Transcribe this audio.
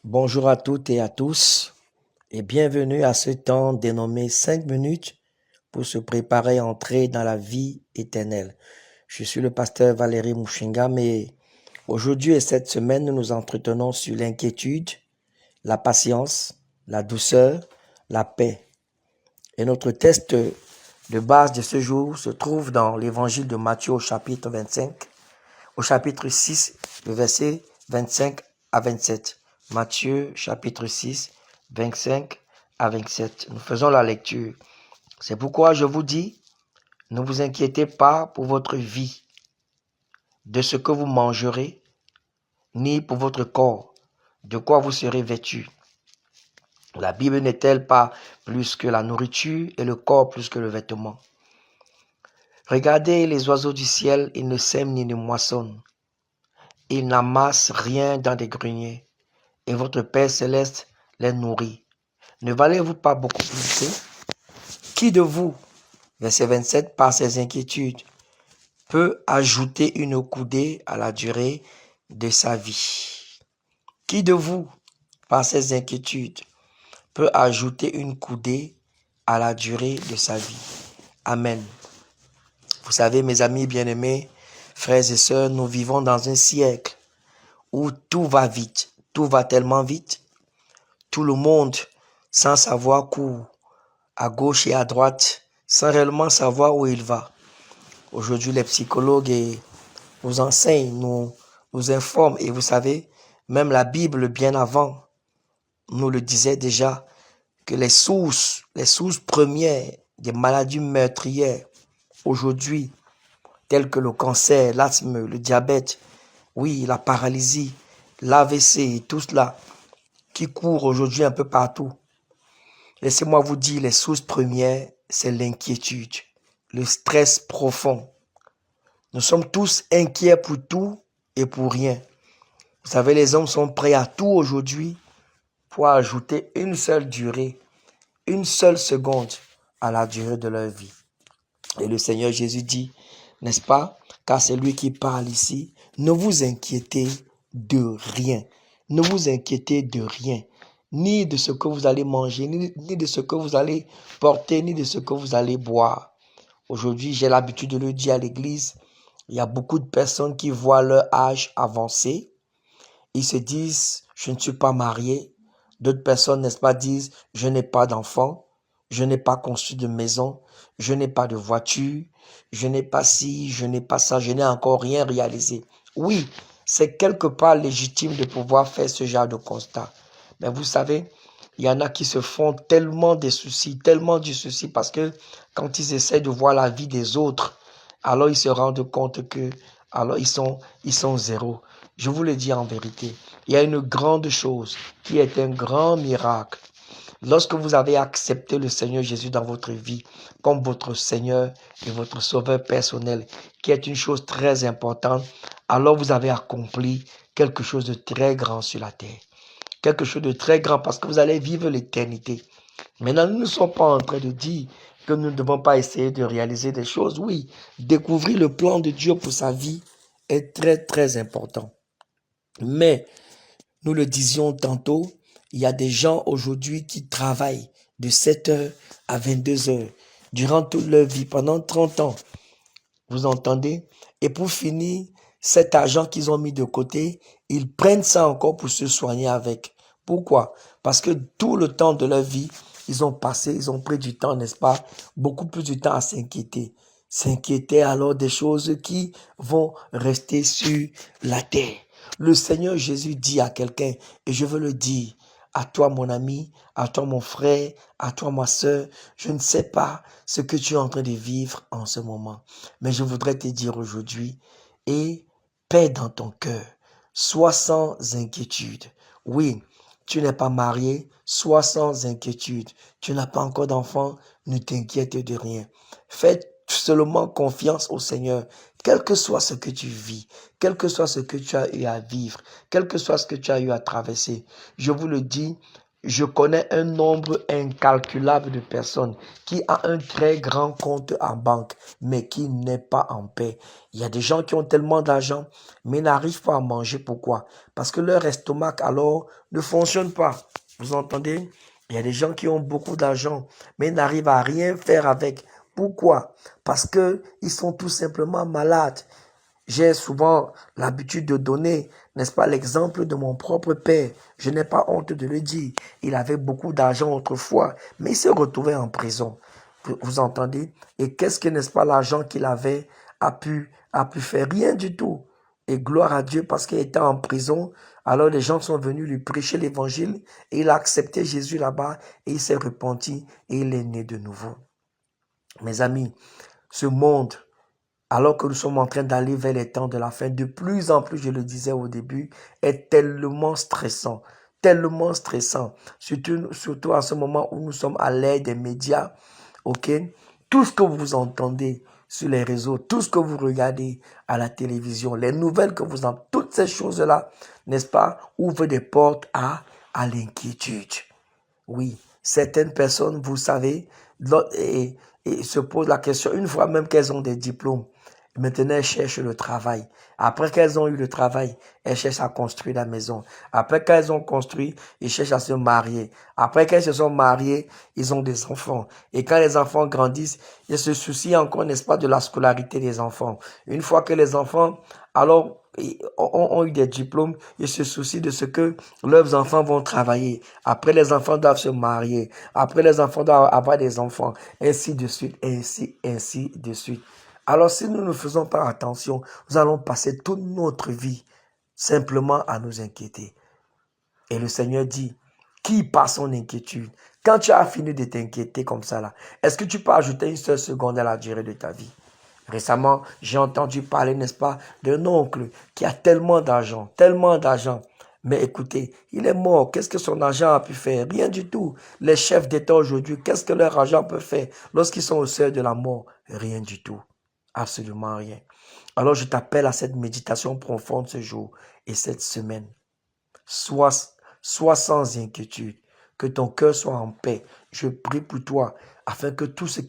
Bonjour à toutes et à tous et bienvenue à ce temps dénommé 5 minutes pour se préparer à entrer dans la vie éternelle. Je suis le pasteur Valérie Mouchinga, mais aujourd'hui et cette semaine, nous nous entretenons sur l'inquiétude, la patience, la douceur, la paix. Et notre texte de base de ce jour se trouve dans l'évangile de Matthieu au chapitre 25, au chapitre 6, le verset 25 à 27. Matthieu chapitre 6, 25 à 27. Nous faisons la lecture. C'est pourquoi je vous dis, ne vous inquiétez pas pour votre vie, de ce que vous mangerez, ni pour votre corps, de quoi vous serez vêtus. La Bible n'est-elle pas plus que la nourriture et le corps plus que le vêtement? Regardez les oiseaux du ciel, ils ne sèment ni ne moissonnent. Ils n'amassent rien dans des greniers, et votre Père céleste les nourrit. Ne valez-vous pas beaucoup plus que qui de vous, verset 27, par ses inquiétudes, peut ajouter une coudée à la durée de sa vie? Qui de vous, par ses inquiétudes, peut ajouter une coudée à la durée de sa vie? Amen. Vous savez, mes amis bien-aimés, frères et sœurs, nous vivons dans un siècle où tout va vite, tout va tellement vite. Tout le monde, sans savoir, court à gauche et à droite, sans réellement savoir où il va. Aujourd'hui, les psychologues nous enseignent, nous informent. Et vous savez, même la Bible, bien avant, nous le disait déjà, que les sources premières des maladies meurtrières, aujourd'hui, telles que le cancer, l'asthme, le diabète, oui, la paralysie, l'AVC, tout cela, qui court aujourd'hui un peu partout. Laissez-moi vous dire, les sources premières, c'est l'inquiétude, le stress profond. Nous sommes tous inquiets pour tout et pour rien. Vous savez, les hommes sont prêts à tout aujourd'hui pour ajouter une seule durée, une seule seconde à la durée de leur vie. Et le Seigneur Jésus dit, n'est-ce pas, car c'est lui qui parle ici, ne vous inquiétez de rien. Ne vous inquiétez de rien. Ni de ce que vous allez manger, ni de ce que vous allez porter, ni de ce que vous allez boire. Aujourd'hui, j'ai l'habitude de le dire à l'église, il y a beaucoup de personnes qui voient leur âge avancer. Ils se disent, je ne suis pas marié. D'autres personnes, n'est-ce pas, disent, je n'ai pas d'enfant, je n'ai pas construit de maison, je n'ai pas de voiture, je n'ai pas ci, je n'ai pas ça, je n'ai encore rien réalisé. Oui, c'est quelque part légitime de pouvoir faire ce genre de constat. Mais vous savez, il y en a qui se font tellement des soucis, tellement du souci, parce que quand ils essaient de voir la vie des autres, alors ils se rendent compte que alors ils sont zéro. Je vous le dis en vérité, il y a une grande chose qui est un grand miracle. Lorsque vous avez accepté le Seigneur Jésus dans votre vie comme votre Seigneur et votre Sauveur personnel, qui est une chose très importante, alors vous avez accompli quelque chose de très grand sur la terre. Quelque chose de très grand parce que vous allez vivre l'éternité. Maintenant, nous ne sommes pas en train de dire que nous ne devons pas essayer de réaliser des choses. Oui, découvrir le plan de Dieu pour sa vie est très, très important. Mais, nous le disions tantôt, il y a des gens aujourd'hui qui travaillent de 7 heures à 22 heures durant toute leur vie, pendant 30 ans. Vous entendez? Et pour finir, cet argent qu'ils ont mis de côté, ils prennent ça encore pour se soigner avec. Pourquoi? Parce que tout le temps de leur vie, ils ont pris du temps, n'est-ce pas? Beaucoup plus du temps à s'inquiéter. S'inquiéter alors des choses qui vont rester sur la terre. Le Seigneur Jésus dit à quelqu'un, et je veux le dire, à toi mon ami, à toi mon frère, à toi ma soeur, je ne sais pas ce que tu es en train de vivre en ce moment. Mais je voudrais te dire aujourd'hui, aie paix dans ton cœur, sois sans inquiétude. Oui, tu n'es pas marié, sois sans inquiétude. Tu n'as pas encore d'enfant, ne t'inquiète de rien. Fais seulement confiance au Seigneur, quel que soit ce que tu vis, quel que soit ce que tu as eu à vivre, quel que soit ce que tu as eu à traverser. Je vous le dis, je connais un nombre incalculable de personnes qui a un très grand compte en banque, mais qui n'est pas en paix. Il y a des gens qui ont tellement d'argent, mais n'arrivent pas à manger. Pourquoi? Parce que leur estomac, alors, ne fonctionne pas. Vous entendez? Il y a des gens qui ont beaucoup d'argent, mais n'arrivent à rien faire avec. Pourquoi? Parce que ils sont tout simplement malades. J'ai souvent l'habitude de donner, n'est-ce pas, l'exemple de mon propre père. Je n'ai pas honte de le dire. Il avait beaucoup d'argent autrefois, mais il s'est retrouvé en prison. Vous entendez? Et qu'est-ce que, n'est-ce pas, l'argent qu'il avait a pu faire? Rien du tout. Et gloire à Dieu parce qu'il était en prison. Alors les gens sont venus lui prêcher l'évangile et il a accepté Jésus là-bas et il s'est repenti et il est né de nouveau. Mes amis, ce monde, alors que nous sommes en train d'aller vers les temps de la fin, de plus en plus, je le disais au début, est tellement stressant. Tellement stressant. Surtout à ce moment où nous sommes à l'ère des médias. Ok? Tout ce que vous entendez sur les réseaux, tout ce que vous regardez à la télévision, les nouvelles que vous entendez, toutes ces choses-là, n'est-ce pas, ouvrent des portes à l'inquiétude. Oui, certaines personnes, vous savez, et se posent la question, une fois même qu'elles ont des diplômes, maintenant elles cherchent le travail. Après qu'elles ont eu le travail, elles cherchent à construire la maison. Après qu'elles ont construit, ils cherchent à se marier. Après qu'elles se sont mariées, ils ont des enfants. Et quand les enfants grandissent, ils se soucient encore, n'est-ce pas, de la scolarité des enfants. Une fois que les enfants, alors, ont eu des diplômes, ils se soucient de ce que leurs enfants vont travailler. Après, les enfants doivent se marier. Après, les enfants doivent avoir des enfants. Ainsi de suite, ainsi de suite. Alors, si nous ne faisons pas attention, nous allons passer toute notre vie simplement à nous inquiéter. Et le Seigneur dit, qui par son inquiétude, quand tu as fini de t'inquiéter comme ça là, est-ce que tu peux ajouter une seule seconde à la durée de ta vie? Récemment, j'ai entendu parler, n'est-ce pas, d'un oncle qui a tellement d'argent, tellement d'argent. Mais écoutez, il est mort. Qu'est-ce que son argent a pu faire? Rien du tout. Les chefs d'État aujourd'hui, qu'est-ce que leur argent peut faire lorsqu'ils sont au seuil de la mort? Rien du tout. Absolument rien. Alors je t'appelle à cette méditation profonde ce jour et cette semaine. Sois sans inquiétude. Que ton cœur soit en paix. Je prie pour toi afin que tout ce qui